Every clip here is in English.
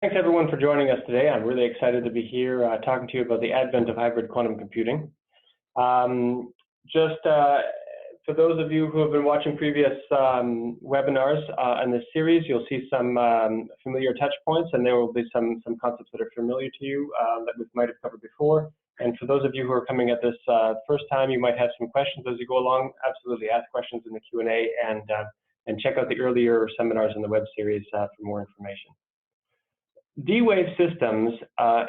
Thanks everyone for joining us today. I'm really excited to be here talking to you about the advent of hybrid quantum computing. For those of you who have been watching previous webinars in this series, you'll see some familiar touch points, and there will be some concepts that are familiar to you that we might have covered before. And for those of you who are coming at this first time, you might have some questions as you go along. Absolutely ask questions in the Q&A and check out the earlier seminars in the web series for more information. D-Wave Systems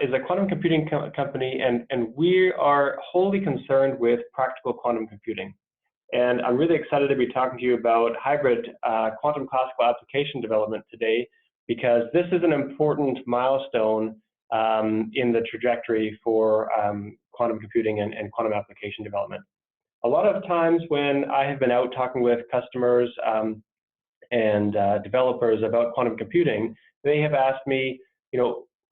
is a quantum computing company, and we are wholly concerned with practical quantum computing. And I'm really excited to be talking to you about hybrid quantum classical application development today, because this is an important milestone in the trajectory for quantum computing and quantum application development. A lot of times when I have been out talking with customers and developers about quantum computing, they have asked me,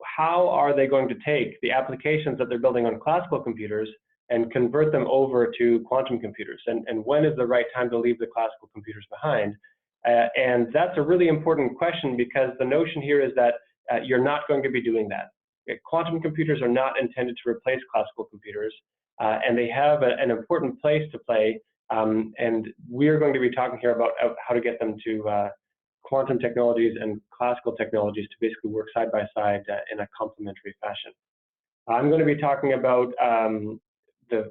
how are they going to take the applications that they're building on classical computers and convert them over to quantum computers? And when is the right time to leave the classical computers behind? And that's a really important question, because the notion here is that you're not going to be doing that. Quantum computers are not intended to replace classical computers, and they have an important place to play. And we're going to be talking here about how to get them to quantum technologies and classical technologies to basically work side by side in a complementary fashion. I'm going to be talking about the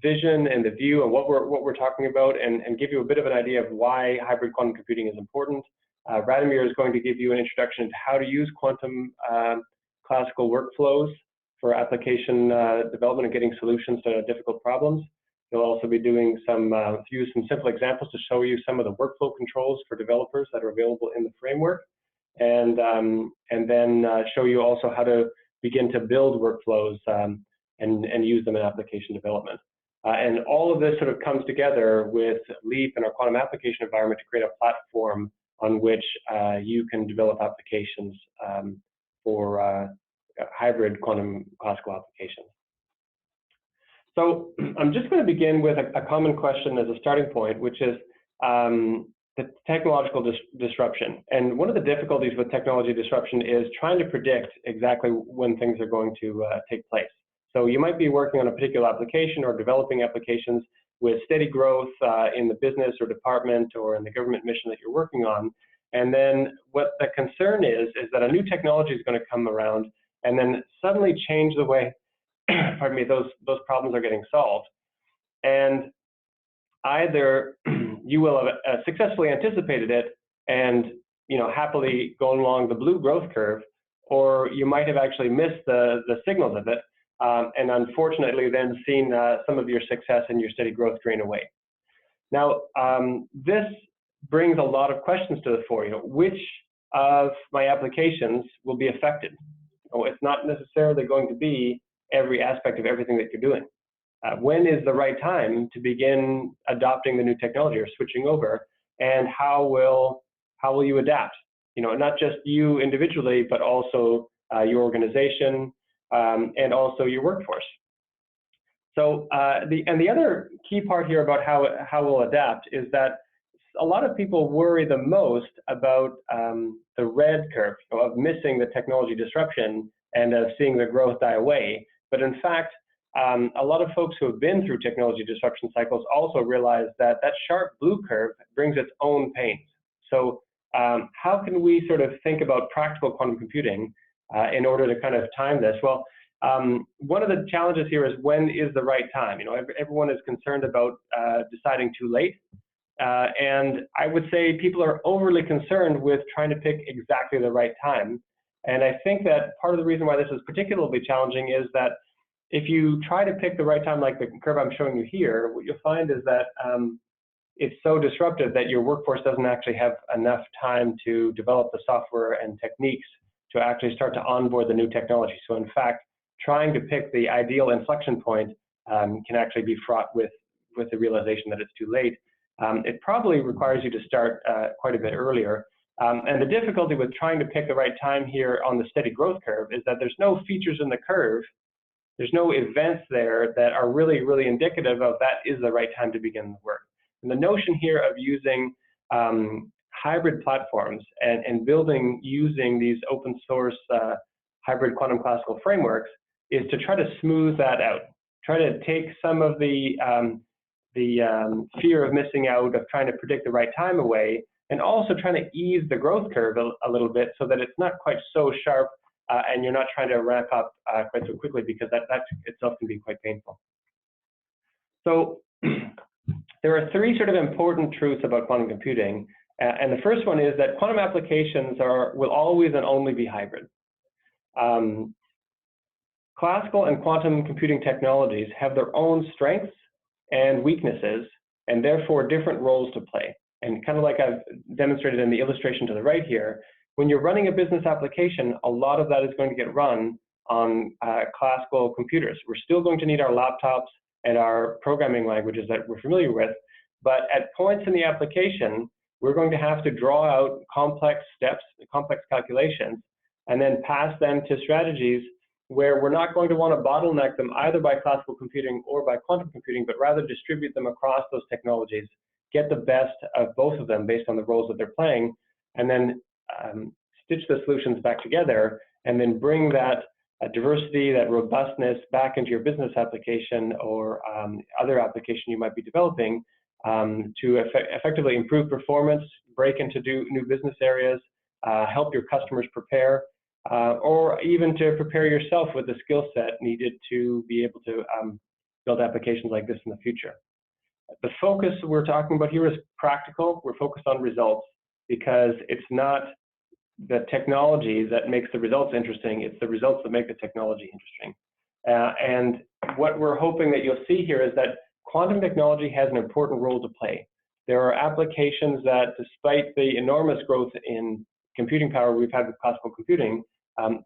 vision and the view and what we're talking about, and give you a bit of an idea of why hybrid quantum computing is important. Radomir is going to give you an introduction to how to use quantum classical workflows for application development and getting solutions to difficult problems. He'll also be doing use some simple examples to show you some of the workflow controls for developers that are available in the framework, and then show you also how to begin to build workflows and use them in application development. And all of this sort of comes together with Leap and our quantum application environment to create a platform on which you can develop applications for hybrid quantum classical applications. So I'm just going to begin with a common question as a starting point, which is the technological disruption. And one of the difficulties with technology disruption is trying to predict exactly when things are going to take place. So you might be working on a particular application or developing applications with steady growth in the business or department or in the government mission that you're working on. And then what the concern is that a new technology is going to come around and then suddenly change the way pardon me, those problems are getting solved. And either you will have successfully anticipated it and happily gone along the blue growth curve, or you might have actually missed the signals of it, and unfortunately then seen some of your success and your steady growth drain away. Now, this brings a lot of questions to the fore. Which of my applications will be affected? It's not necessarily going to be every aspect of everything that you're doing. When is the right time to begin adopting the new technology or switching over, and how will you adapt? Not just you individually, but also your organization and also your workforce. So the other key part here about how we'll adapt is that a lot of people worry the most about the red curve, of missing the technology disruption and of seeing the growth die away. But in fact, a lot of folks who have been through technology disruption cycles also realize that that sharp blue curve brings its own pains. So how can we sort of think about practical quantum computing in order to kind of time this? Well, one of the challenges here is, when is the right time? Everyone is concerned about deciding too late. And I would say people are overly concerned with trying to pick exactly the right time. And I think that part of the reason why this is particularly challenging is that if you try to pick the right time, like the curve I'm showing you here, what you'll find is that it's so disruptive that your workforce doesn't actually have enough time to develop the software and techniques to actually start to onboard the new technology. So in fact, trying to pick the ideal inflection point can actually be fraught with the realization that it's too late. It probably requires you to start quite a bit earlier. And the difficulty with trying to pick the right time here on the steady growth curve is that there's no features in the curve, there's no events there that are really, really indicative of that is the right time to begin the work. And the notion here of using hybrid platforms and building using these open source hybrid quantum classical frameworks is to try to smooth that out, try to take some of the fear of missing out, of trying to predict the right time away, and also trying to ease the growth curve a little bit so that it's not quite so sharp and you're not trying to ramp up quite so quickly, because that itself can be quite painful. So there are three sort of important truths about quantum computing. And the first one is that quantum applications will always and only be hybrid. Classical and quantum computing technologies have their own strengths and weaknesses, and therefore different roles to play. And kind of like I've demonstrated in the illustration to the right here, when you're running a business application, a lot of that is going to get run on classical computers. We're still going to need our laptops and our programming languages that we're familiar with, but at points in the application, we're going to have to draw out complex steps, complex calculations, and then pass them to strategies where we're not going to want to bottleneck them either by classical computing or by quantum computing, but rather distribute them across those technologies, get the best of both of them based on the roles that they're playing, and then stitch the solutions back together, and then bring that diversity, that robustness back into your business application or other application you might be developing to effectively improve performance, break into new business areas, help your customers prepare, or even to prepare yourself with the skill set needed to be able to build applications like this in the future. The focus we're talking about here is practical. We're focused on results, because it's not the technology that makes the results interesting, it's the results that make the technology interesting. And what we're hoping that you'll see here is that quantum technology has an important role to play. There are applications that, despite the enormous growth in computing power we've had with classical computing,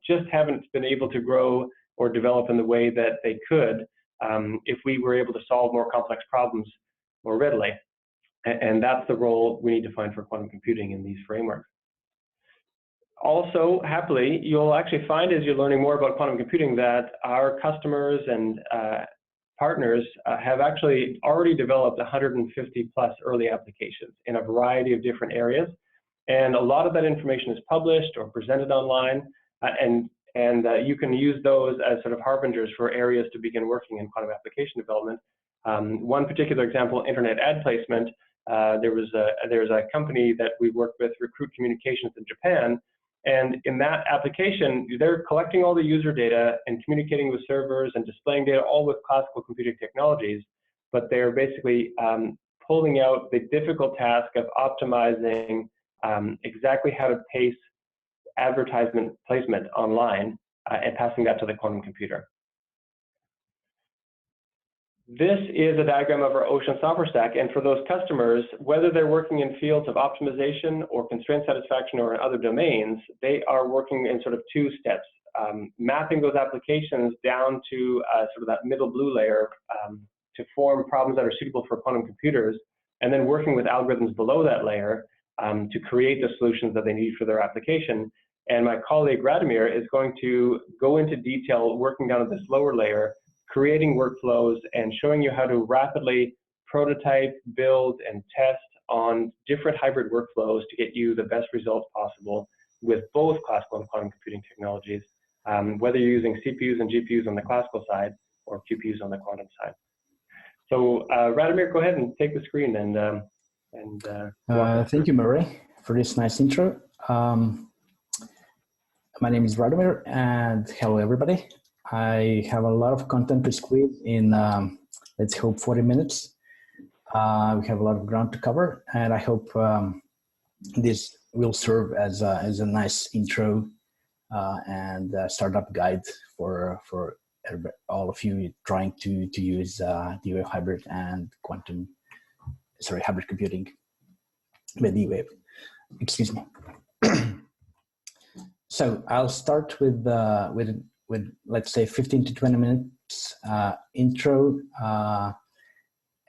just haven't been able to grow or develop in the way that they could if we were able to solve more complex problems more readily. And that's the role we need to find for quantum computing in these frameworks. Also, happily, you'll actually find as you're learning more about quantum computing that our customers and partners have actually already developed 150 plus early applications in a variety of different areas. And a lot of that information is published or presented online, and you can use those as sort of harbingers for areas to begin working in quantum application development. One particular example, internet ad placement, there's a company that we worked with, Recruit Communications in Japan, and in that application, they're collecting all the user data and communicating with servers and displaying data, all with classical computing technologies, but they're basically pulling out the difficult task of optimizing exactly how to pace advertisement placement online and passing that to the quantum computer. This is a diagram of our Ocean software stack, and for those customers, whether they're working in fields of optimization or constraint satisfaction or in other domains, they are working in sort of two steps, mapping those applications down to sort of that middle blue layer to form problems that are suitable for quantum computers, and then working with algorithms below that layer to create the solutions that they need for their application. And my colleague Radomir is going to go into detail working down at this lower layer, creating workflows and showing you how to rapidly prototype, build, and test on different hybrid workflows to get you the best results possible with both classical and quantum computing technologies, whether you're using CPUs and GPUs on the classical side or QPUs on the quantum side. So Radomir, go ahead and take the screen thank you, Murray, for this nice intro. My name is Radomir, and hello, everybody. I have a lot of content to squeeze in, let's hope, 40 minutes. We have a lot of ground to cover, and I hope this will serve as a nice intro and startup guide for all of you trying to use D-Wave hybrid and hybrid computing with D-Wave. Excuse me. So I'll start with let's say 15 to 20 minutes intro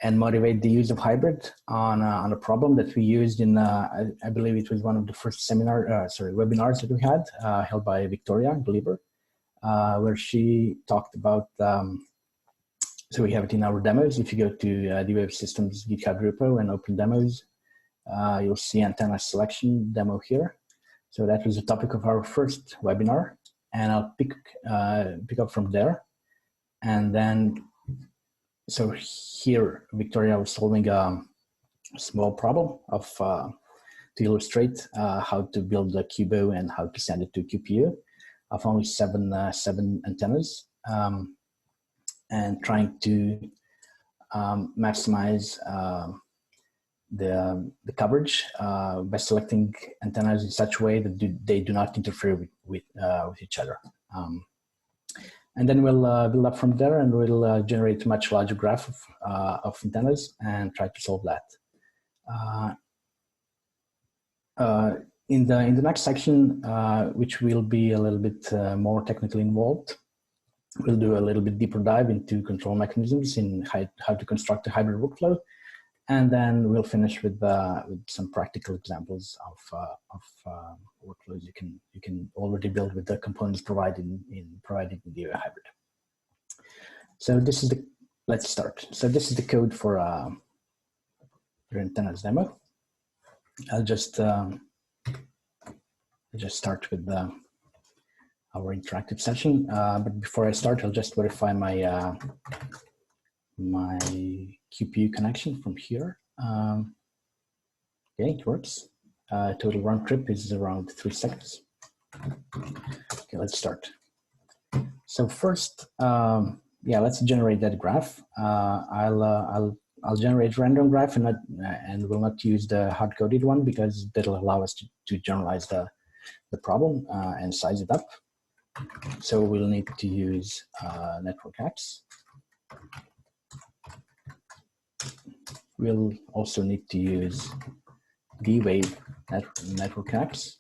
and motivate the use of hybrid on a problem that we used in I believe it was one of the first webinars that we had held by Victoria, I believe her, where she talked about. So we have it in our demos. If you go to D-Wave Systems GitHub repo and open demos, you'll see antenna selection demo here. So that was the topic of our first webinar, and I'll pick up from there. And then, so here, Victoria was solving a small problem of to illustrate how to build a QUBO and how to send it to QPU of only seven antennas, and trying to maximize the coverage by selecting antennas in such a way that they do not interfere with each other. And then we'll build up from there, and we'll generate a much larger graph of antennas and try to solve that. In the next section, which will be a little bit more technically involved, we'll do a little bit deeper dive into control mechanisms in how to construct a hybrid workflow, and then we'll finish with some practical examples of workflows you can already build with the components provided in the hybrid. So this is let's start. So this is the code for your antennas demo. I'll just start with our interactive session. But before I start, I'll just verify my my QPU connection from here. Okay, it works. Total round trip is around 3 seconds. Okay, let's start. So first, yeah, let's generate that graph. I'll generate a random graph and will not use the hard-coded one because that'll allow us to generalize the problem and size it up. So we'll need to use network X. We'll also need to use D-Wave network X.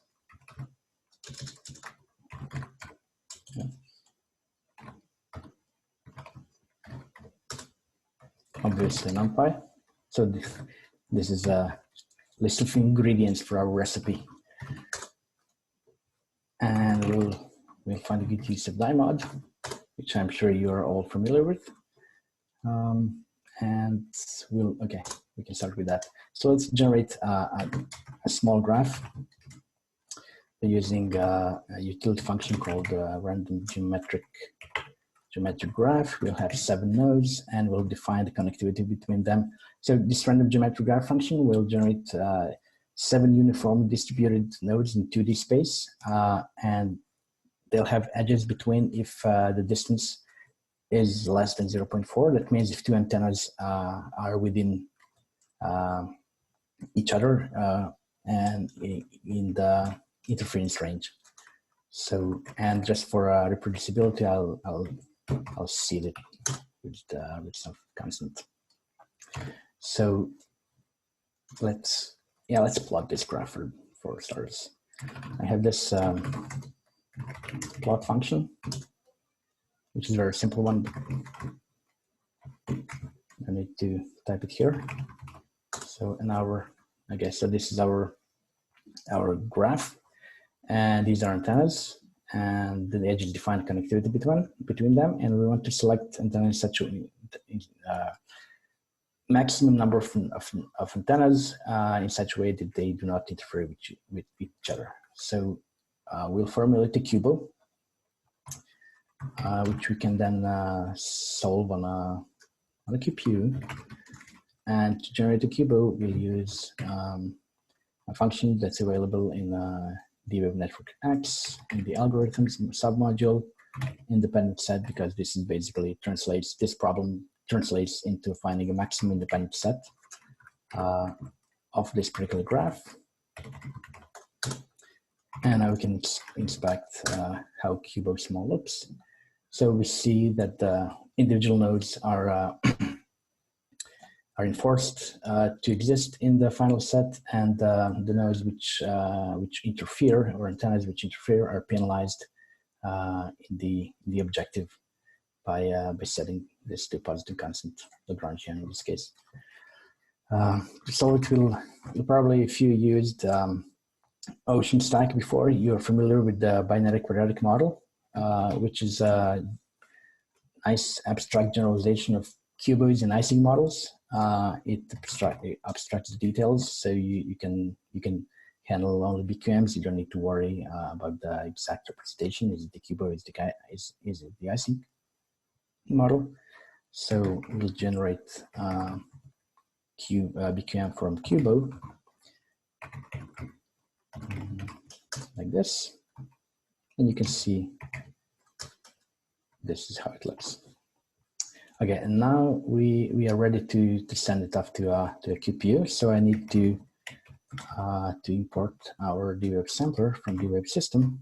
Yeah. Obviously NumPy. So this is a list of ingredients for our recipe. And we'll find a good use of DieMod, which I'm sure you're all familiar with. And we can start with that. So let's generate a small graph using a utility function called random geometric graph. We'll have 7 nodes, and we'll define the connectivity between them. So this random geometric graph function will generate 7 uniformly distributed nodes in 2D space, and they'll have edges between if the distance is less than 0.4. That means if 2 antennas are within each other and in the interference range. So, and just for reproducibility, I'll seed it with some constant. So let's plot this graph for starters. I have this plot function, which is a very simple one. I need to type it here. So so this is our graph, and these are antennas, and the edges define connectivity between them, and we want to select antennas in such a maximum number of antennas in such a way that they do not interfere with each other. So we'll formulate a QUBO, which we can then solve on a QPU. And to generate a QUBO, we'll use a function that's available in D-Wave network X in the algorithms submodule independent set, because this is basically this problem translates into finding a maximum independent set of this particular graph. And now we can inspect how QUBO small looks. So we see that the individual nodes are enforced to exist in the final set, and the nodes which interfere, or antennas which interfere, are penalized in the objective by setting this to positive constant Lagrangian in this case. So it will probably, if you used OceanStack before, you're familiar with the binary quadratic model, which is a nice abstract generalization of QUBOs and icing models. it abstracts the details, so you can handle only BQMs. You don't need to worry about the exact representation. Is the Cubo is the IC model? So we'll generate BQM from Cubo like this, and you can see this is how it looks. Okay, and now we are ready to send it off to a QPU. So I need to import our DWeb sampler from DWeb system,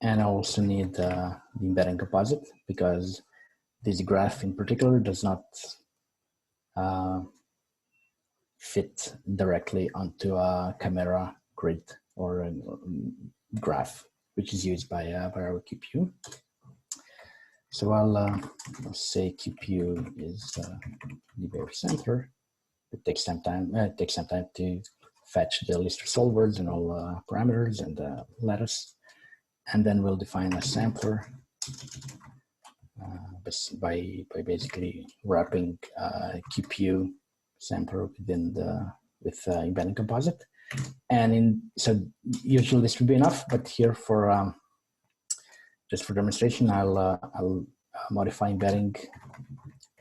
and I also need the embedding composite, because this graph in particular does not fit directly onto a camera grid or a graph, which is used by our QPU. So I'll say QPU is the DWeb sampler. It takes some time. To fetch the list of solvers and all parameters and lattice, and then we'll define a sampler by basically wrapping QPU sampler within with embedding composite. And so usually this would be enough, but here for just for demonstration, I'll modify embedding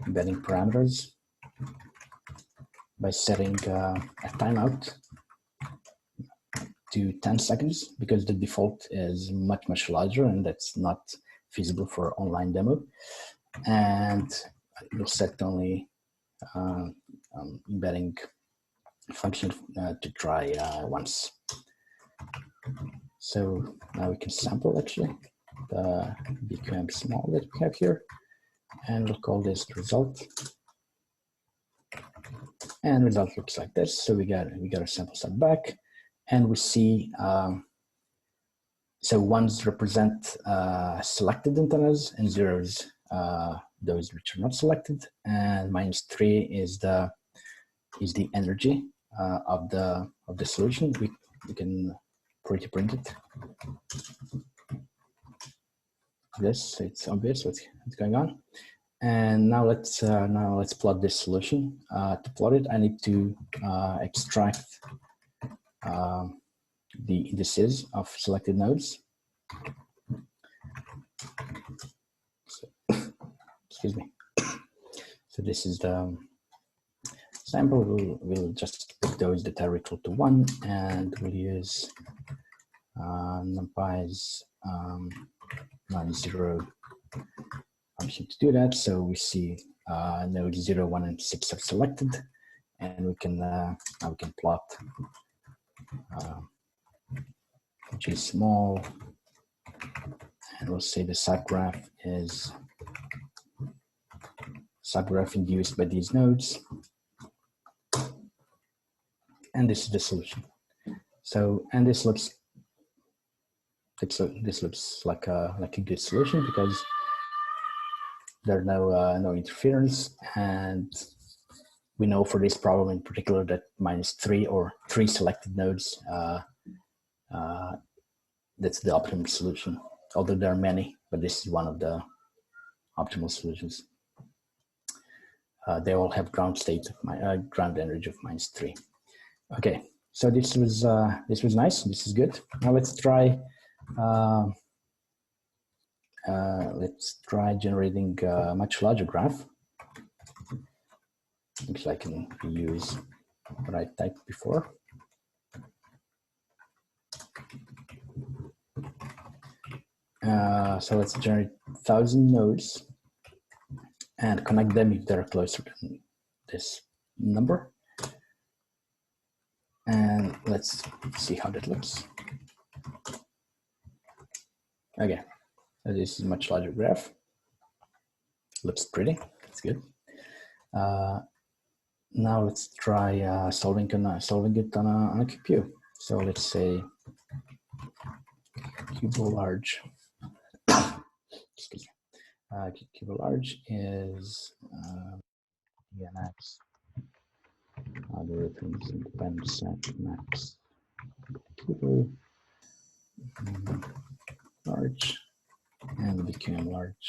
parameters by setting a timeout to 10 seconds, because the default is much larger, and that's not feasible for online demo. And we'll set only embedding function to try once. So now we can sample actually the BQM small that we have here, and we'll call this result. And result looks like this. So we got our sample set back, and we see so ones represent selected antennas, and zeros those which are not selected, and -3 is the energy of the solution. We can pretty print it. This, so it's obvious what's going on. And now let's plot this solution. To plot it, I need to extract the indices of selected nodes. So, excuse me. So this is the sample. We'll just pick those that are equal to 1, and we'll use numpy's non-zero function to do that. So we see nodes 0, 1, and 6 are selected, and we can plot G small, and we'll say the subgraph is subgraph induced by these nodes, and this is the solution. So, and this looks like a good solution, because there's no interference, and we know for this problem in particular that -3 or 3 selected nodes, that's the optimum solution. Although there are many, but this is one of the optimal solutions. They all have ground state of ground energy of -3. Okay, so this was nice. This is good. Now let's try generating a much larger graph, which I can use what I typed before. So let's generate 1,000 nodes and connect them if they're closer than this number. And let's see how that looks. Okay, so this is a much larger graph. Looks pretty, that's good. Now let's try solving it on a QPU. So let's say Cubo large. Excuse me. Cubo large is DNX algorithms independent set max Cubo large and BQM large.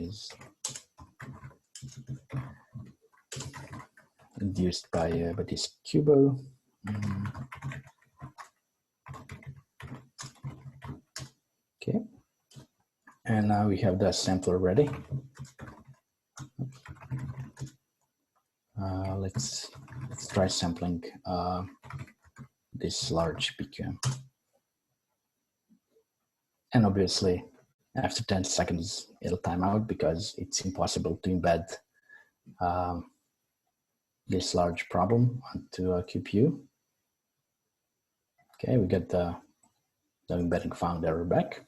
is induced by this cubo. Okay, and now we have the sampler ready. Let's try sampling this large BQM. And obviously, after 10 seconds, it'll time out because it's impossible to embed this large problem onto a QPU. Okay, we get the embedding found error back.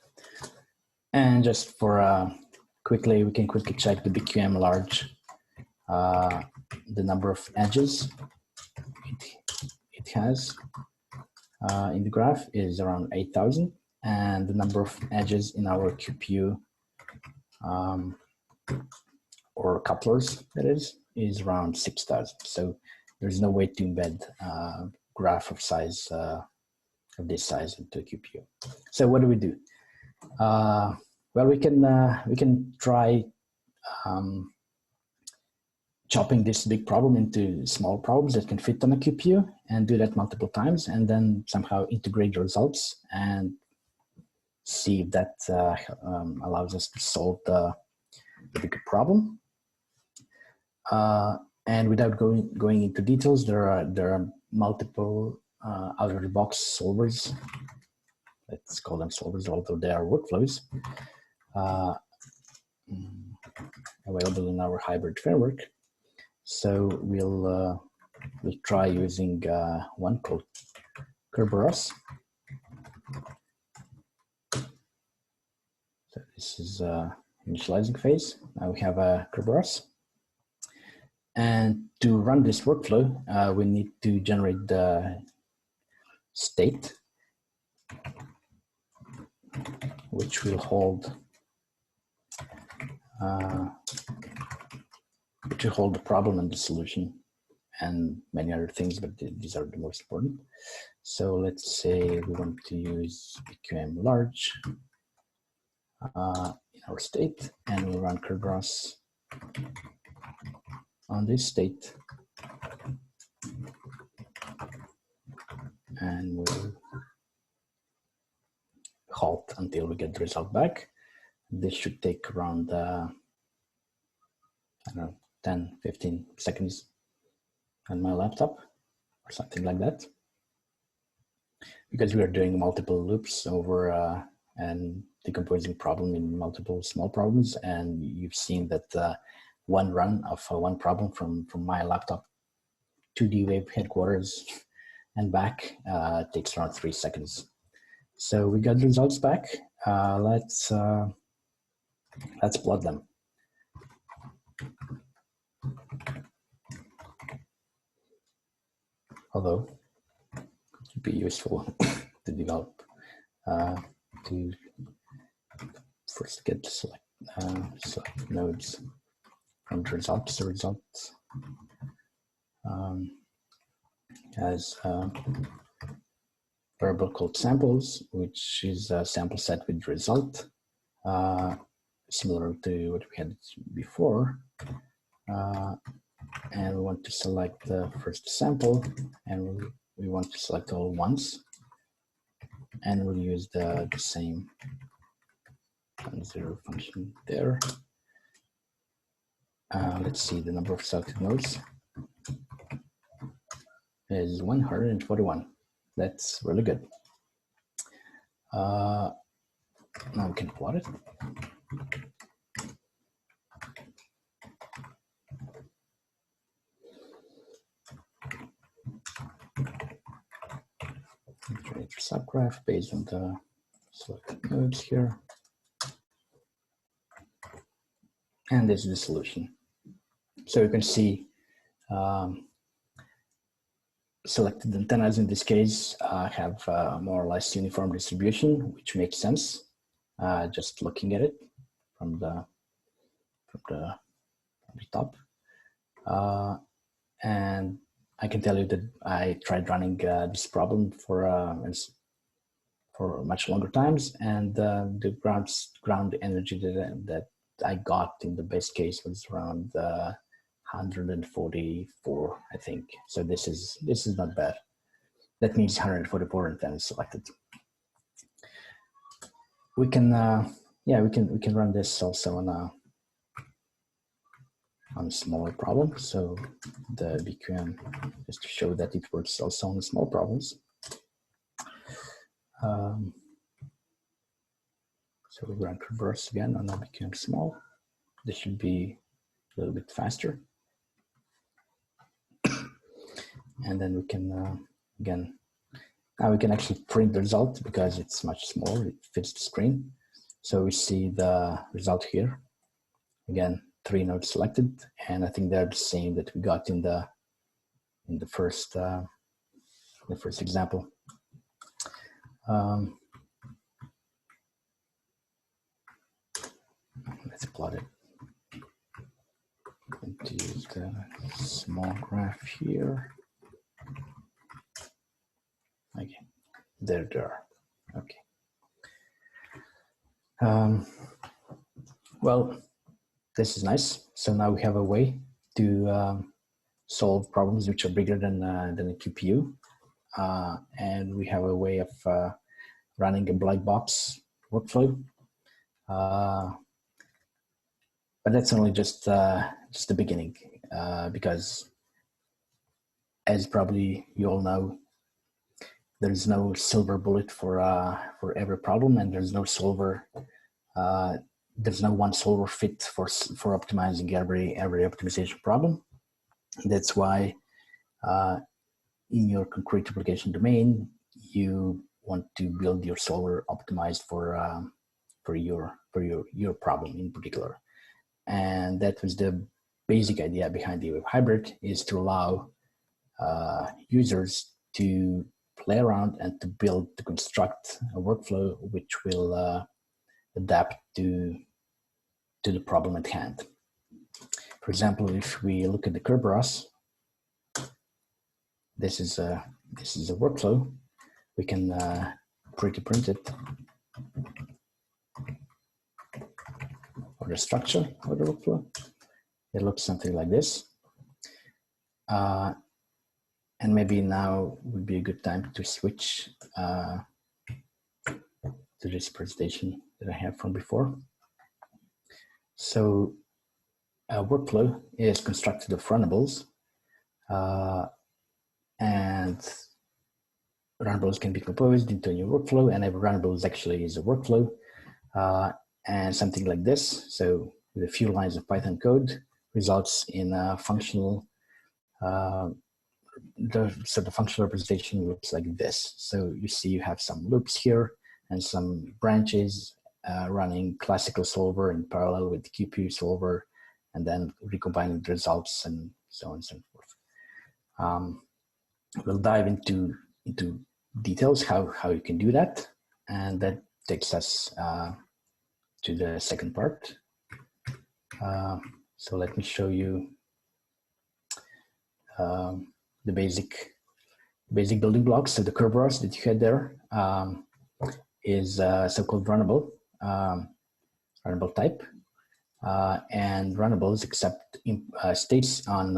And just for we can quickly check the BQM large. The number of edges it has in the graph is around 8,000, and the number of edges in our QPU or couplers, that is around 6,000. So there's no way to embed a graph of size of this size into a QPU. So what do we do? Well, we can try chopping this big problem into small problems that can fit on a QPU and do that multiple times, and then somehow integrate the results and see if that allows us to solve the bigger problem. And without going into details, there are multiple out-of-the-box solvers. Let's call them solvers, although they are workflows, available in our hybrid framework. So we'll try using one called Kerberos. So this is initializing phase. Now we have a Kerberos. And to run this workflow, we need to generate the state, which will hold the problem and the solution, and many other things, but these are the most important. So let's say we want to use BQM large in our state, and we'll run Kerberos on this state, and we'll halt until we get the result back. This should take around I don't know, 10, 15 seconds on my laptop or something like that, because we are doing multiple loops over and decomposing problem in multiple small problems. And you've seen that one run of one problem from my laptop to the wave headquarters and back takes around 3 seconds. So we got the results back. Let's plot them. Although it would be useful to develop to first get to select nodes from the results. The results has a variable called samples, which is a sample set with result, similar to what we had before. And we want to select the first sample, and we want to select all once, and we'll use the same zero function there. Let's see, the number of selected nodes is 141. That's really good. Now we can plot it. Create a subgraph based on the selected nodes here. And this is the solution. So you can see selected antennas in this case have more or less uniform distribution, which makes sense just looking at it from the top. And I can tell you that I tried running this problem for much longer times, and the ground energy that I got in the best case was around 144, I think. So this is not bad. That means 144 and then selected. We can yeah, we can run this also on a smaller problem. So the BQM, just to show that it works also on small problems. So we run Kerberos again on a BQM small. This should be a little bit faster. And then we can, again, now we can actually print the result because it's much smaller, it fits the screen. So we see the result here. Again, 3 nodes selected, and I think they're the same that we got in the first example. Let's plot it. To use the small graph here. Okay, there they are. Okay. Well, this is nice. So now we have a way to solve problems which are bigger than a QPU, and we have a way of running a black box workflow. But that's only just the beginning, because as probably you all know, there's no silver bullet for every problem, and there's no there's no one solver fit for optimizing every optimization problem. That's why in your concrete application domain, you want to build your solver optimized for your problem in particular. And that was the basic idea behind the web hybrid, is to allow users to play around and to construct a workflow which will adapt to the problem at hand. For example, if we look at the Kerberos, this is a workflow. We can print it, or the structure of the workflow. It looks something like this. And maybe now would be a good time to switch to this presentation that I have from before. So a workflow is constructed of runnables, and runnables can be composed into a new workflow, and every runnable is actually a workflow, and something like this. So with a few lines of Python code results in a functional. So the functional representation looks like this. So you see you have some loops here and some branches running classical solver in parallel with the QPU solver, and then recombining the results and so on and so forth. We'll dive into details how you can do that, and that takes us to the second part. So let me show you the basic building blocks. So the Kerberos that you had there is so-called runnable type, and runnables accept states on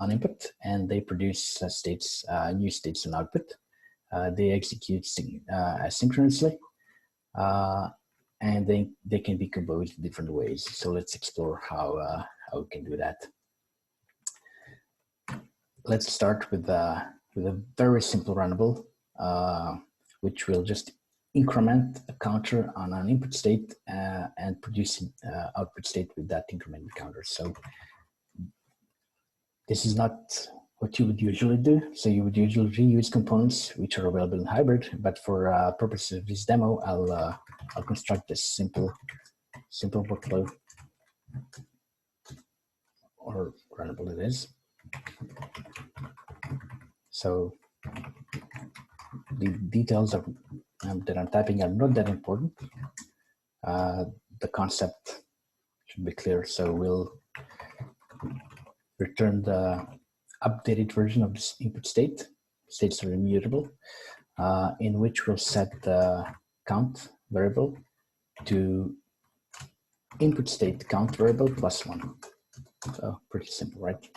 input, and they produce states, new states on output. They execute asynchronously, and they can be composed in different ways. So let's explore how we can do that. Let's start with a very simple runnable, which will just increment a counter on an input state and produce output state with that incremented counter. So this is not what you would usually do. So you would usually reuse components which are available in hybrid, but for purposes of this demo, I'll construct this simple workflow, or runnable it is. So the details of that I'm typing are not that important. The concept should be clear. So we'll return the updated version of this input state. States are immutable, in which we'll set the count variable to input state count variable +1. So pretty simple, right?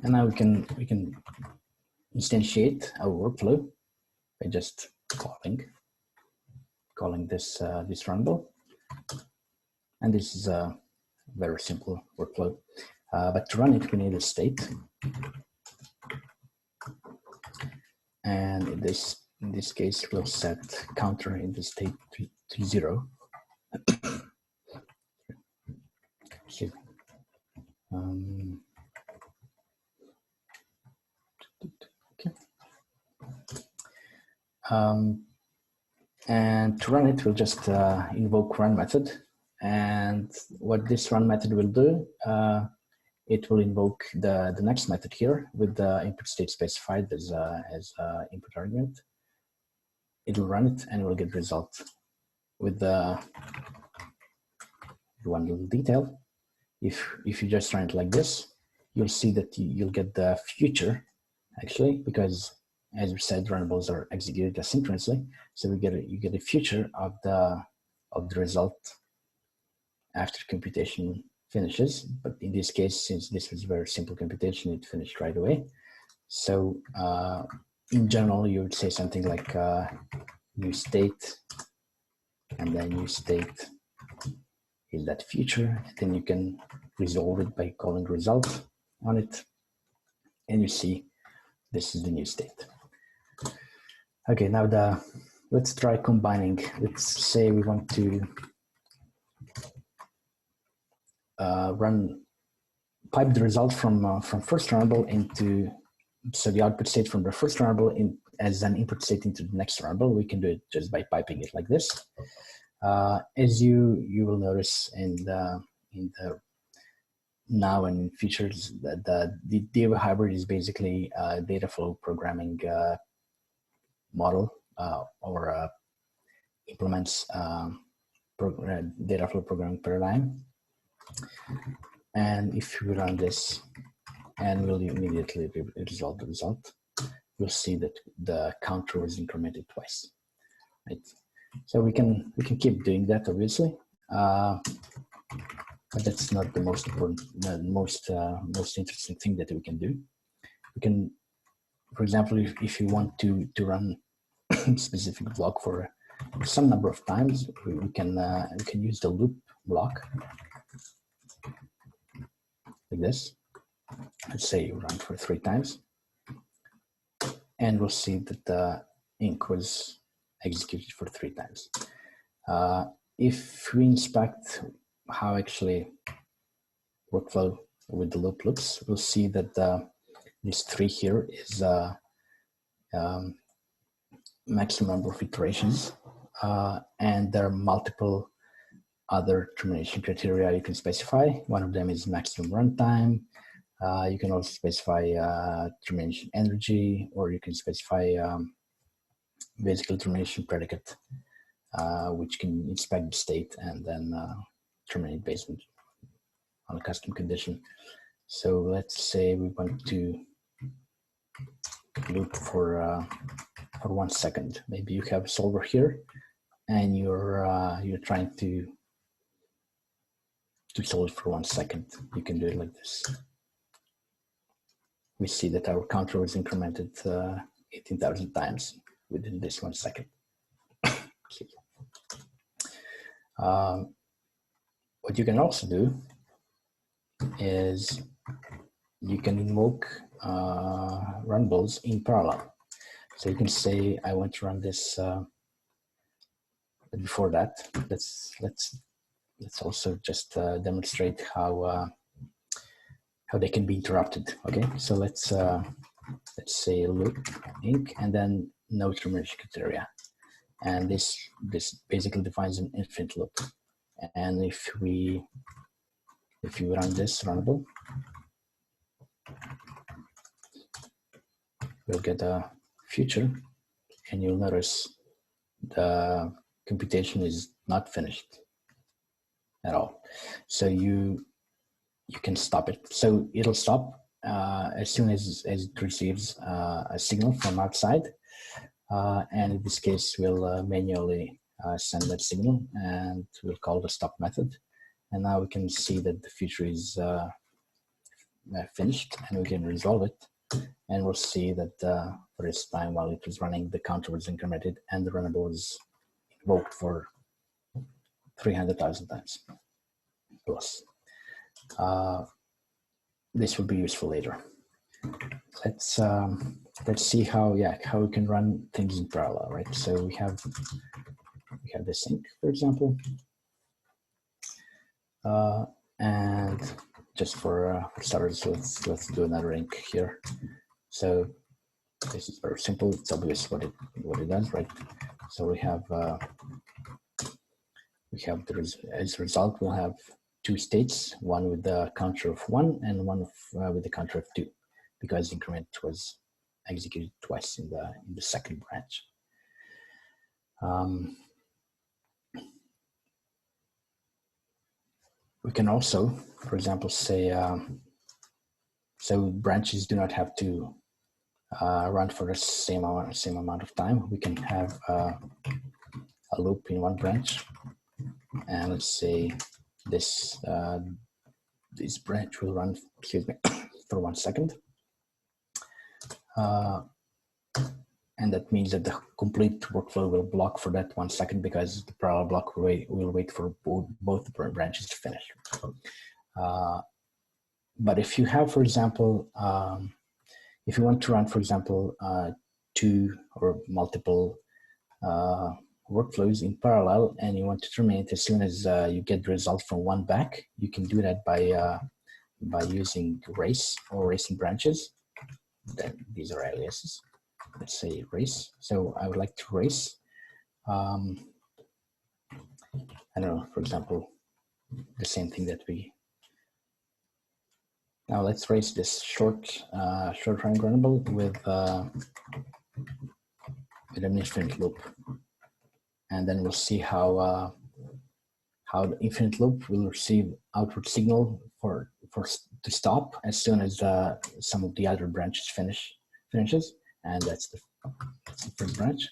And now we can instantiate our workflow by just calling this this runnable, and this is a very simple workflow. But to run it, we need a state, and in this case, we'll set counter in the state to 0. Excuse me. Okay. And to run it, we'll just invoke run method. And what this run method will do, it will invoke the next method here with the input state specified as input argument. It will run it and it will get result. With the one little detail, if you just run it like this, you'll see that you'll get the future actually, because as we said, runnables are executed asynchronously. So you get a future of the result after computation finishes. But in this case, since this was a very simple computation, it finished right away. So in general, you would say something like new state, and then new state is that future. And then you can resolve it by calling result on it, and you see this is the new state. Okay, now let's try combining. Let's say we want to pipe the result from first runnable into, so the output state from the first runnable as an input state into the next runnable. We can do it just by piping it like this. As you will notice in the now and in features, the DAO hybrid is basically a data flow programming model or implements data flow programming paradigm. And if we run this and we'll immediately resolve the result, you'll see that the counter was incremented twice, right? So we can keep doing that, obviously, but that's not the most important, the most interesting thing that we can do. We can, for example, if you want to run a specific block for some number of times, we can use the loop block like this. Let's say you run for 3 times, and we'll see that the inc was executed for 3 times. If we inspect how actually workflow with the loop looks, we'll see that this 3 here is maximum number of iterations, and there are multiple other termination criteria you can specify. One of them is maximum runtime. You can also specify termination energy, or you can specify basically termination predicate, which can inspect the state and then terminate based on a custom condition. So let's say we want to loop for 1 second. Maybe you have a solver here, and you're trying to solve it for 1 second. You can do it like this. We see that our counter was incremented 18,000 times within this 1 second. What you can also do is you can invoke runnables in parallel. So you can say, I want to run this, but before that, let's also just demonstrate how they can be interrupted. Okay, so let's say loop inc and then no termination criteria, and this basically defines an infinite loop. And if you run this runnable, we'll get a future, and you'll notice the computation is not finished at all. So you can stop it. So it'll stop as soon as it receives a signal from outside, and in this case, we'll manually send that signal, and we'll call the stop method. And now we can see that the feature is finished, and we can resolve it. And we'll see that for this time while it was running, the counter was incremented and the runnable was invoked for 300,000 times plus. This will be useful later. Let's see how we can run things in parallel, right? So we have this sync, for example, and just for starters, let's do another link here. So this is very simple. It's obvious what it does, right? So we have as a result we'll have two states, one with the counter of 1 and one with the counter of 2, because increment was executed twice in the second branch. We can also, for example, say so branches do not have to run for the same amount of time. We can have a loop in one branch, and let's say this branch will run, excuse me, for 1 second, and that means that the complete workflow will block for that 1 second, because the parallel block will wait for both branches to finish. But if you have, for example, if you want to run, for example, 2 or multiple workflows in parallel, and you want to terminate as soon as you get the result from one back, you can do that by using race or racing branches. Then these are aliases. Let's say race. So I would like to race, I don't know, for example, the same thing that we. Now let's race this short running runnable with an infinite loop, and then we'll see how the infinite loop will receive outward signal to stop as soon as some of the other branches finishes, and that's the first branch.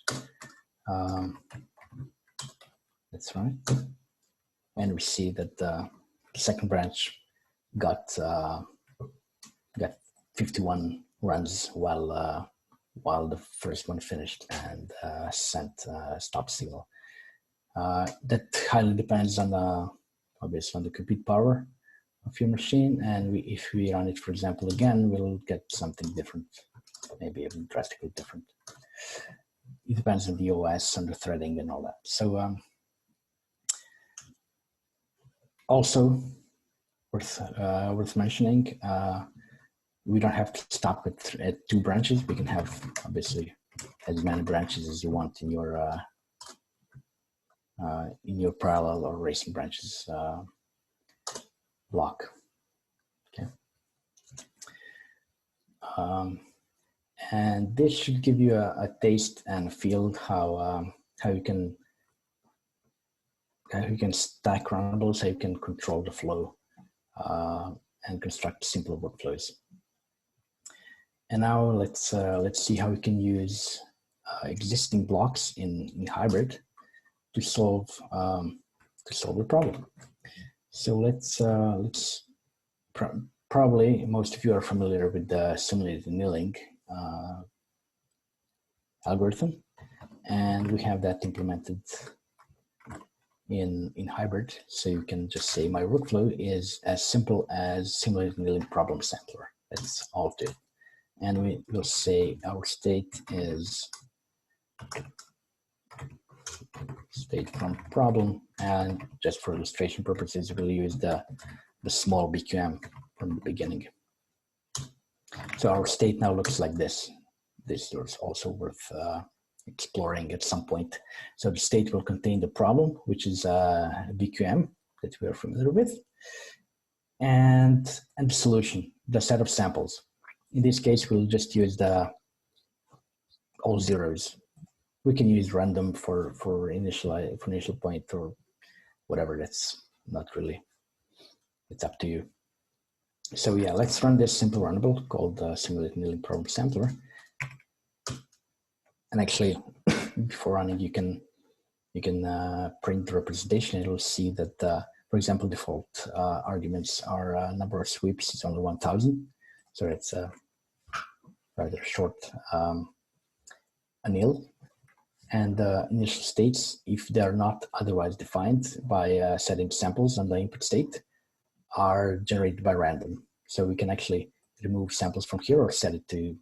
That's right, and we see that the second branch got 51 runs while the first one finished and sent a stop signal. That highly depends on obviously on the compute power of your machine, and if we run it, for example, again, we'll get something different, maybe even drastically different. It depends on the OS, on the threading, and all that. So also worth mentioning, we don't have to stop at 2 branches. We can have obviously as many branches as you want in your parallel or racing branches block. Okay, and this should give you a taste and a feel how you can stack runnables, how you can control the flow and construct simpler workflows. And now let's see how we can use existing blocks in hybrid to solve the problem. So let's probably most of you are familiar with the simulated annealing algorithm, and we have that implemented in hybrid. So you can just say my workflow is as simple as simulated annealing problem sampler. That's all it is. And we will say our state is state from problem, and just for illustration purposes, we'll use the small BQM from the beginning. So our state now looks like this. This is also worth exploring at some point. So the state will contain the problem, which is a BQM that we are familiar with, and the solution, the set of samples. In this case, we'll just use all zeros. We can use random for initial point or whatever. That's not really. It's up to you. So yeah, let's run this simple runnable called simulated annealing problem sampler. And actually, before running, you can print the representation. It'll see that, for example, default arguments are number of sweeps is only 1,000. So it's a rather short anil. And the initial states, if they are not otherwise defined by setting samples on the input state, are generated by random. So we can actually remove samples from here or set it to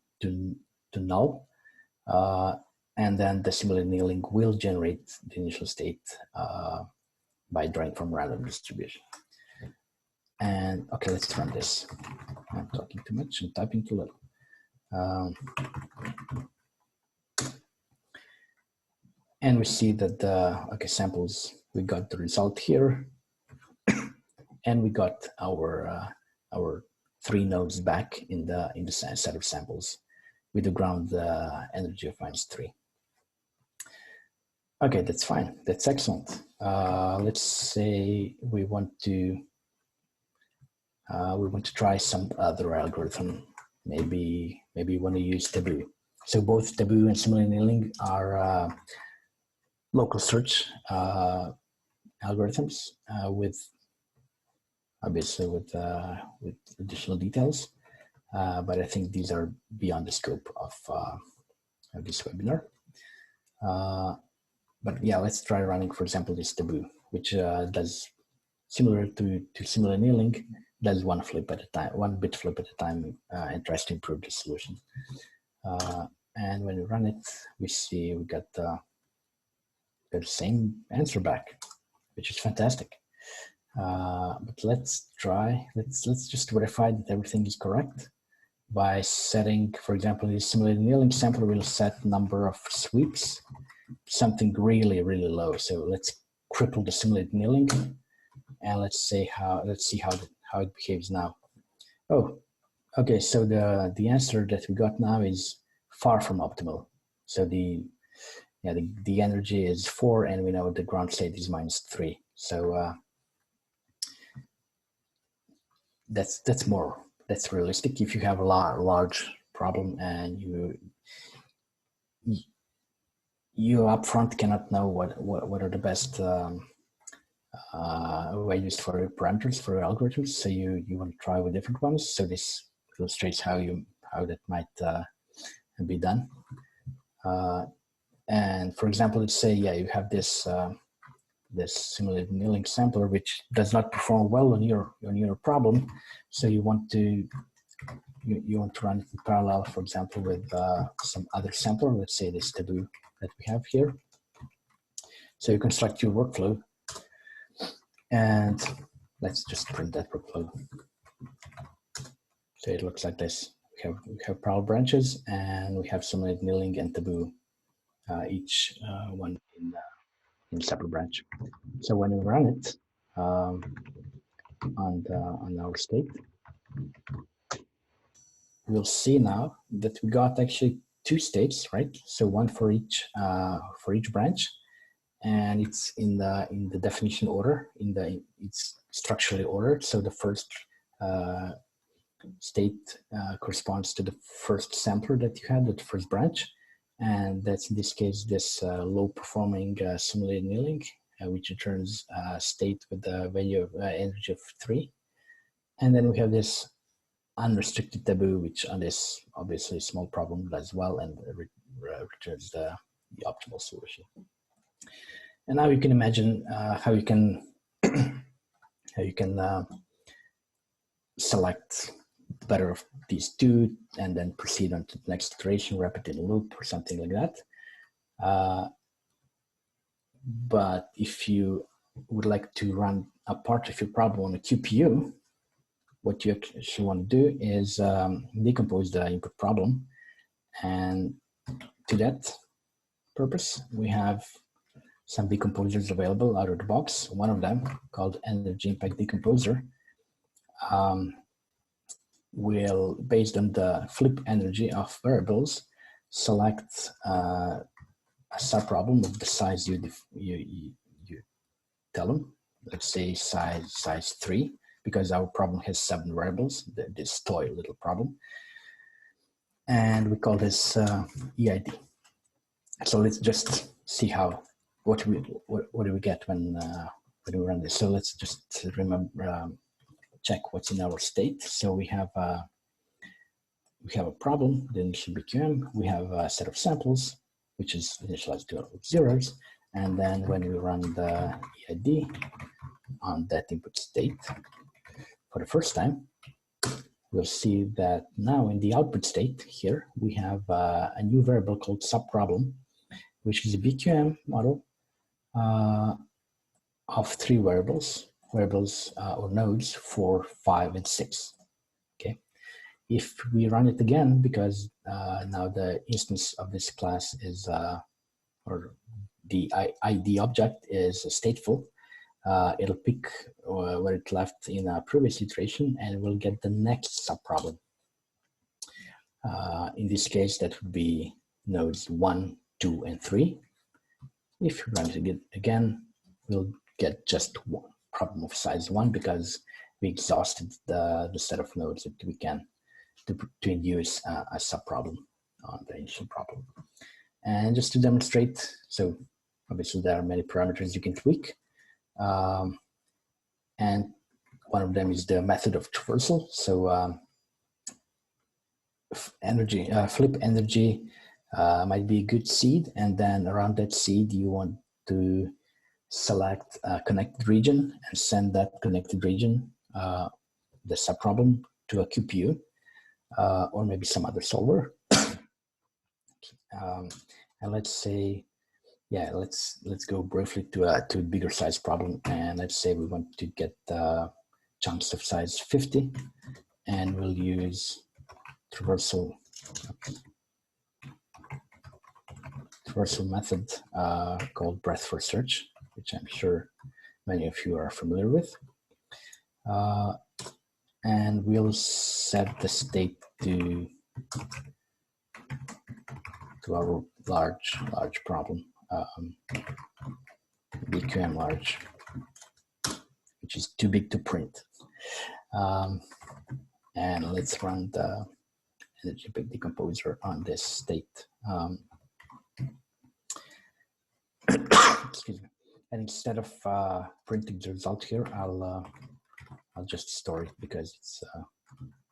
null. And then the simulated annealing will generate the initial state by drawing from random distribution. And okay, let's run this. I'm talking too much, I'm typing too little. And we see that okay, samples, we got the result here. And we got our 3 nodes back in the set of samples with the ground energy of -3. Okay, that's fine. That's excellent. Let's say we want to try some other algorithm. Maybe we want to use Taboo. So both Taboo and simulated annealing are local search algorithms with obviously with additional details, but I think these are beyond the scope of this webinar. But yeah, let's try running, for example, this Taboo, which does similar to simulated annealing, does one bit flip at a time, and tries to improve the solution. And when we run it, we see we got the same answer back, which is fantastic. But let's just verify that everything is correct by setting, for example, the simulated annealing sampler will set number of sweeps, something really, really low. So let's cripple the simulated annealing, and let's see how it behaves now. Oh, okay. So the answer that we got now is far from optimal. So the energy is 4, and we know the ground state is -3. So that's realistic. If you have a large problem and you upfront cannot know what are the best values for parameters for algorithms, so you want to try with different ones. So this illustrates how that might be done. And for example, let's say you have this simulated annealing sampler which does not perform well on your problem, so you want to run it in parallel, for example, with some other sampler. Let's say this Taboo that we have here. So you construct your workflow, and let's just print that workflow. So it looks like this. We have parallel branches, and we have simulated annealing and Taboo, each one in separate branch. So when we run it on our state, we'll see now that we got actually 2 states, right? So one for each branch, and it's in the definition order. It's structurally ordered. So the first state corresponds to the first sampler that you had at the first branch, and that's in this case this low-performing simulated annealing, which returns state with the value of energy of 3, and then we have this unrestricted Taboo, which on this obviously small problem does well and returns the optimal solution. And now you can imagine how you can select the better of these 2 and then proceed on to the next iteration, repeat in a loop or something like that. But if you would like to run a part of your problem on a QPU, what you actually want to do is decompose the input problem. And to that purpose, we have some decomposers available out of the box. One of them, called Energy Impact Decomposer, will, based on the flip energy of variables, select a subproblem of the size you tell them. Let's say size 3, because our problem has 7 variables, this toy little problem. And we call this EID. So let's just see what do we get when we run this? So let's just remember, check what's in our state. So we have a problem, the initial BQM. We have a set of samples, which is initialized to zeros. And then when we run the EID on that input state for the first time, we'll see that now in the output state here, we have a new variable called subproblem, which is a BQM model of 3 variables or nodes 4, 5, and 6. Okay. If we run it again, because now the instance of this class is, or the ID object is stateful, it'll pick where it left in a previous iteration and we'll get the next subproblem. In this case, that would be nodes 1, 2, and 3. If you run it again, we'll get just one problem of size 1 because we exhausted the set of nodes that we can to induce a subproblem on the initial problem. And just to demonstrate, so obviously there are many parameters you can tweak. And one of them is the method of traversal. So flip energy might be a good seed. And then around that seed, you want to select a connected region and send that connected region, the subproblem, to a QPU or maybe some other solver. And let's say, yeah, let's go briefly to a bigger size problem. And let's say we want to get chunks of size 50, and we'll use traversal method called breadth first search, which I'm sure many of you are familiar with. And we'll set the state to our large problem, BQM large, which is too big to print. And let's run the energy big decomposer on this state. Excuse me. And instead of printing the result here, I'll just store it because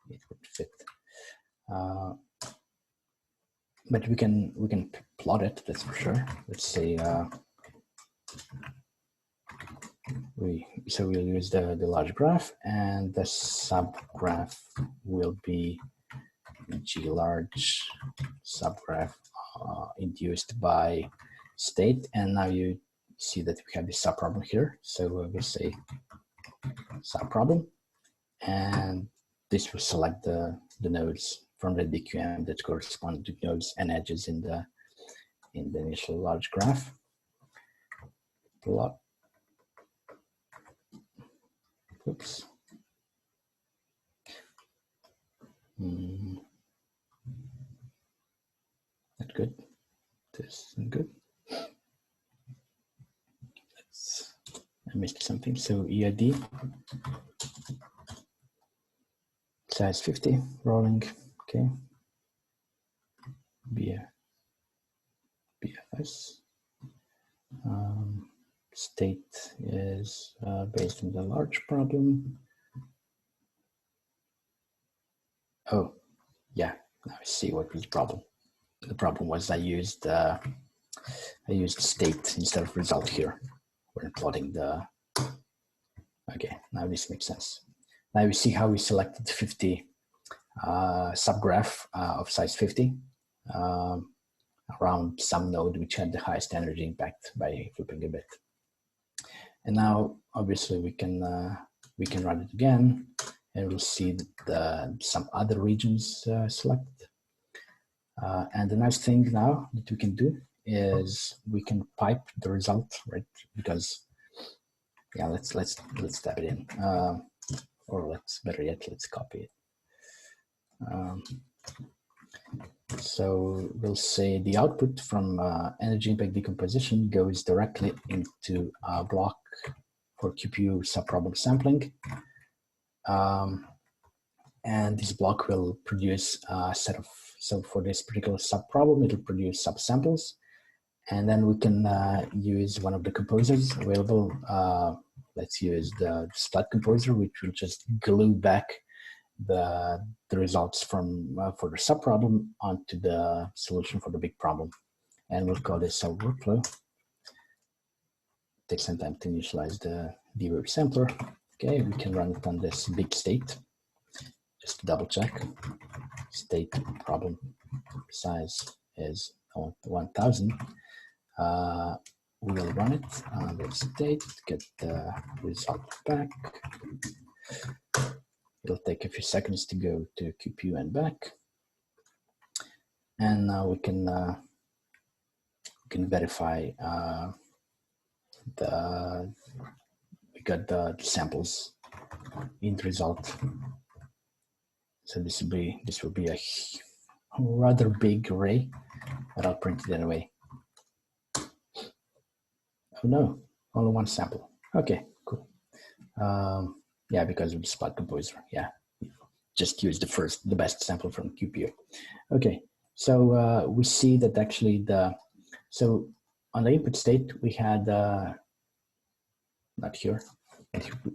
it would fit. But we can plot it, that's for sure. Let's say we'll use the large graph, and the subgraph will be G large subgraph induced by state. And now you see that we have this subproblem here. So we'll say subproblem, and this will select the nodes from the BQM that correspond to nodes and edges in the initial large graph. Plot. Oops. Not good. This isn't good. I missed something. So EID size 50 rolling. Okay. BFS. State is based on the large problem. Oh, yeah. Now I see what was the problem. The problem was I used state instead of result here when plotting the. Okay, now this makes sense. Now we see how we selected 50 subgraph of size 50 around some node which had the highest energy impact by flipping a bit. And now obviously we can run it again, and we'll see some other regions selected. And the nice thing now that we can do is we can pipe the result, right? Because yeah, let's type it in, or better yet, let's copy it. So we'll say the output from energy impact decomposition goes directly into a block for QPU subproblem sampling. And this block will produce a set of, so for this particular subproblem, it'll produce subsamples. And then we can use one of the composers available. Let's use the splat composer, which will just glue back the results from for the subproblem onto the solution for the big problem. And we'll call this our workflow. Take some time to initialize the derivative sampler. Okay, we can run it on this big state. Just to double check. State problem size is 1000. We will run it on the state, get the result back. It'll take a few seconds to go to QPU and back. And now we can verify we got the samples in the result. So this will be a rather big array, but I'll print it anyway. Oh no, only one sample. Okay, cool. Yeah, because of the splat composer. Yeah, just use the best sample from QPU. Okay, so we see that actually so on the input state we had not here.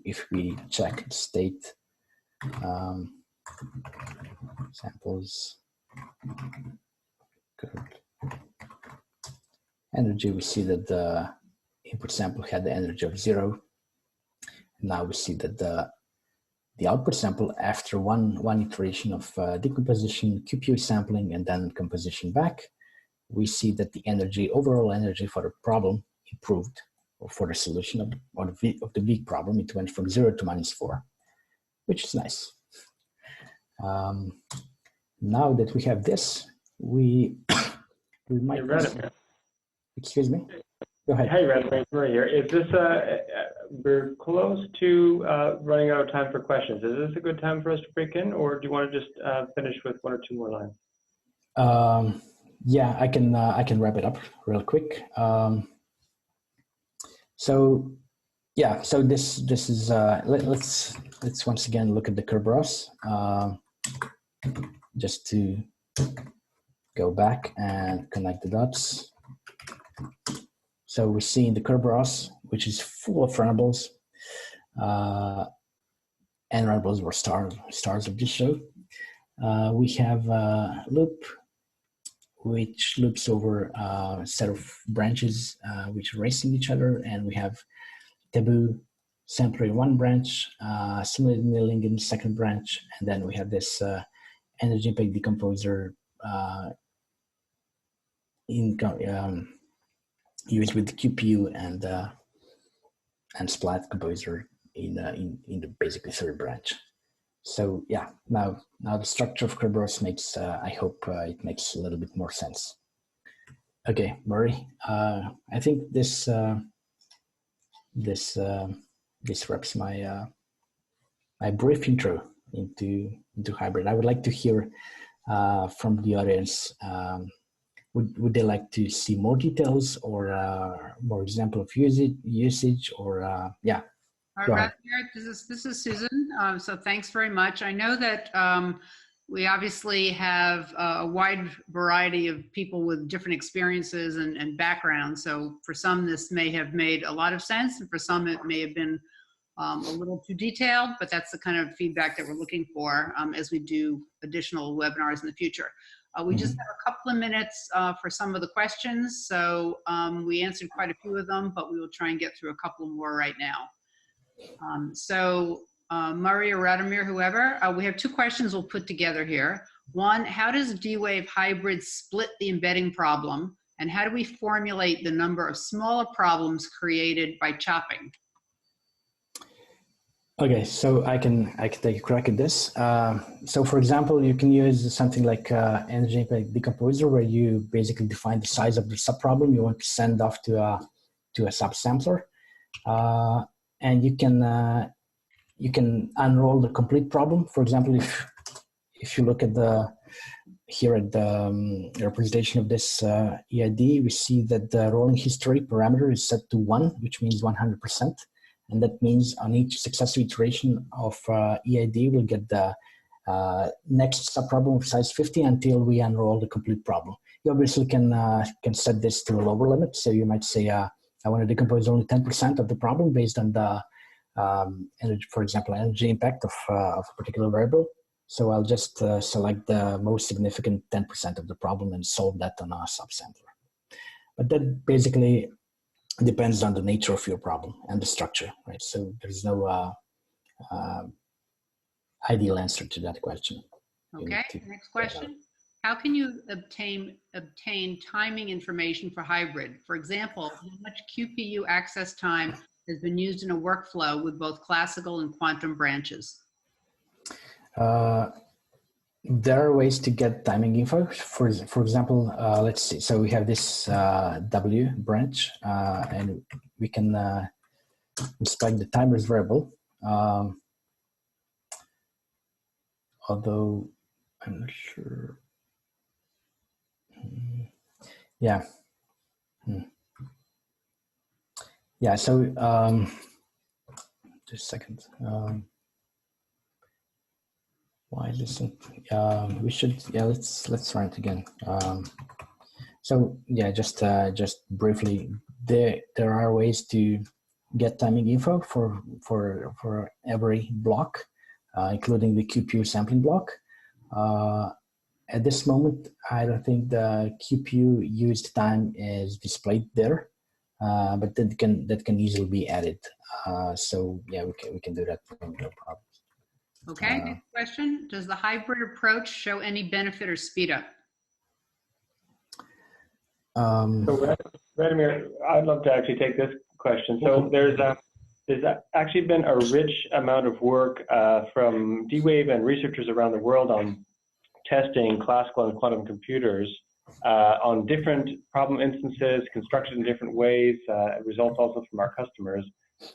If we check state samples energy, we see that the input sample had the energy of 0. Now we see that the output sample, after one iteration of decomposition, QPU sampling, and then composition back, we see that the energy, overall energy for the problem improved, or for the solution of the big problem. It went from 0 to -4, which is nice. Now that we have this, we might. Excuse me. Go ahead. Hey, Runnable, Murray here. Is this we're close to running out of time for questions. Is this a good time for us to break in, or do you want to just finish with 1 or 2 more lines? Yeah, I can wrap it up real quick. So yeah, so this is let's once again look at the Kerberos, just to go back and connect the dots. So we see in the Kerberos, which is full of runnables, and runnables were stars of this show. We have a loop which loops over a set of branches which are racing each other, and we have taboo sampler in one branch, simulated annealing in the second branch, and then we have this energy impact decomposer used with the QPU and splat composer in the basically third branch. So yeah, now the structure of Kerberos makes I hope it makes a little bit more sense. Okay, Murray, I think this wraps my my brief intro into hybrid. I would like to hear from the audience. Would they like to see more details or more example of usage or yeah? All right, this is Susan. So thanks very much. I know that we obviously have a wide variety of people with different experiences and backgrounds. So for some, this may have made a lot of sense, and for some, it may have been a little too detailed. But that's the kind of feedback that we're looking for as we do additional webinars in the future. We just have a couple of minutes for some of the questions. So we answered quite a few of them, but we will try and get through a couple more right now. Murray or Radomir, whoever, we have 2 questions we'll put together here. One, how does D-Wave hybrid split the embedding problem? And how do we formulate the number of smaller problems created by chopping? Okay, so I can take a crack at this. So for example, you can use something like energy impact decomposer, where you basically define the size of the subproblem you want to send off to a subsampler, and you can unroll the complete problem. For example, if you look at here at the representation of this EID, we see that the rolling history parameter is set to 1, which means 100%. And that means on each successive iteration of EID, we'll get the next subproblem of size 50 until we unroll the complete problem. you obviously can set this to a lower limit. So you might say, I want to decompose only 10% of the problem based on the, energy, for example, energy impact of a particular variable. So I'll just select the most significant 10% of the problem and solve that on a subsampler. But that basically depends on the nature of your problem and the structure, right? So there's no ideal answer to that question. Okay, next question. How can you obtain timing information for hybrid? For example, how much QPU access time has been used in a workflow with both classical and quantum branches? There are ways to get timing info. For example, let's see. So we have this W branch, and we can inspect the timers variable. Although I'm not sure. Yeah. Yeah. So just a second. Why listen? We should. Yeah. Let's try it again. So yeah, just briefly, there are ways to get timing info for every block, including the QPU sampling block. At this moment, I don't think the QPU used time is displayed there, but that can easily be added. So yeah, we can do that, no problem. Okay, next question. Does the hybrid approach show any benefit or speed up? So Radomir, I'd love to actually take this question. So there's actually been a rich amount of work from D-Wave and researchers around the world on testing classical and quantum computers on different problem instances, constructed in different ways, results also from our customers.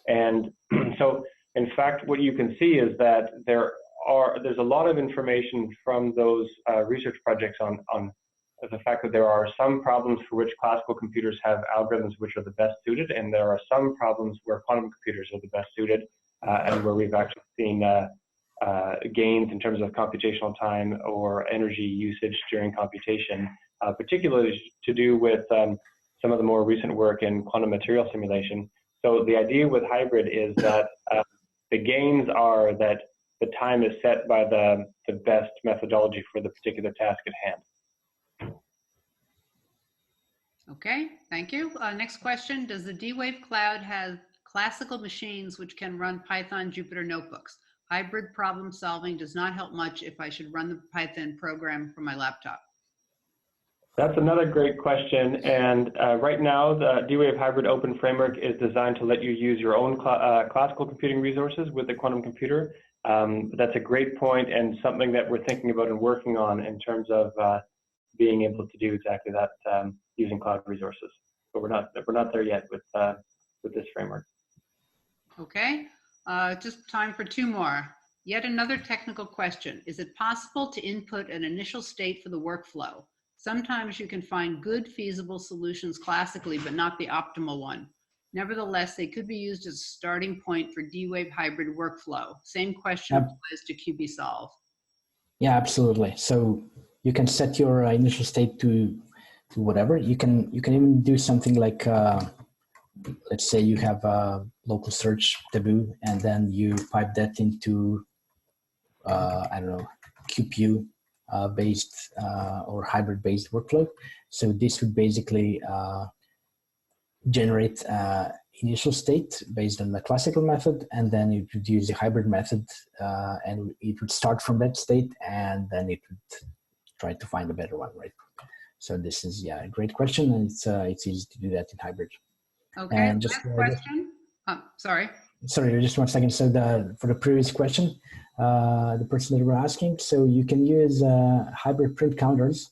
And so, in fact, what you can see is that there's a lot of information from those research projects on the fact that there are some problems for which classical computers have algorithms which are the best suited, and there are some problems where quantum computers are the best suited, and where we've actually seen gains in terms of computational time or energy usage during computation, particularly to do with some of the more recent work in quantum material simulation. So the idea with hybrid is that the gains are that the time is set by the best methodology for the particular task at hand. Okay, thank you. Next question. Does the D-Wave Cloud have classical machines which can run Python Jupyter notebooks? Hybrid problem solving does not help much if I should run the Python program from my laptop. That's another great question. And right now, the D-Wave Hybrid Open Framework is designed to let you use your own classical computing resources with the quantum computer. That's a great point and something that we're thinking about and working on in terms of being able to do exactly that using cloud resources. But we're not there yet with this framework. Okay, just time for two more. Yet another technical question. Is it possible to input an initial state for the workflow? Sometimes you can find good feasible solutions classically, but not the optimal one. Nevertheless, they could be used as a starting point for D-Wave hybrid workflow. Same question applies to QBSolve. Yeah, absolutely. So you can set your initial state to whatever. You can even do something like, let's say you have a local search taboo, and then you pipe that into, I don't know, QPU based or hybrid based workflow. So this would basically generate initial state based on the classical method, and then it would use the hybrid method, and it would start from that state, and then it would try to find a better one, right? So this is, yeah, a great question, and it's easy to do that in hybrid. Okay, and just question. Sorry, just 1 second. So for the previous question, the person that were asking, so you can use hybrid print counters,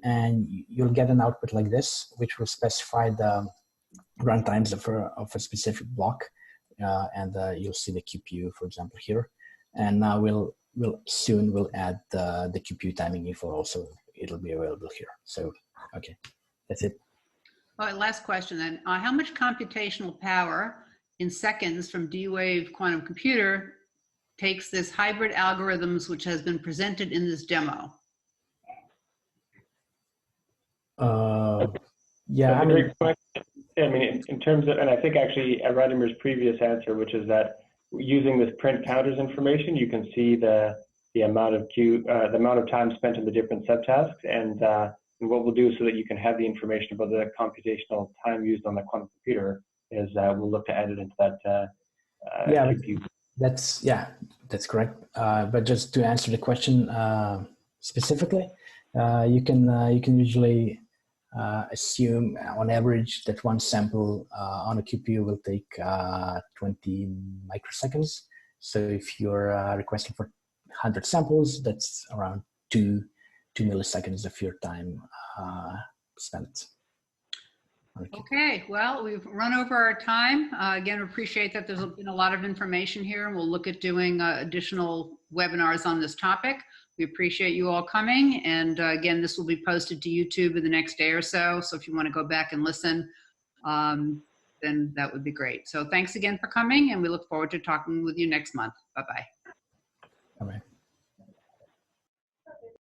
and you'll get an output like this, which will specify the runtimes of a specific block, and you'll see the QPU, for example, here. And now we'll add the QPU timing info also. It'll be available here. So, okay, that's it. All right, last question then. How much computational power in seconds from D-Wave quantum computer takes this hybrid algorithms which has been presented in this demo? Yeah, That's I a mean, great question. I mean, in terms of, and I think actually Radimir's previous answer, which is that using this print counters information, you can see the amount of the amount of time spent in the different subtasks, and what we'll do so that you can have the information about the computational time used on the quantum computer is we'll look to add it into that yeah, QPU. that's correct. But just to answer the question specifically, you can usually assume on average that one sample on a QPU will take 20 microseconds. So if you're requesting for 100 samples, that's around two milliseconds of your time spent. Okay, well, we've run over our time. Again, appreciate that there's been a lot of information here, and we'll look at doing additional webinars on this topic. We appreciate you all coming, and again, this will be posted to YouTube in the next day or so, so if you want to go back and listen, then that would be great. So thanks again for coming, and we look forward to talking with you next month. Bye-bye. All right.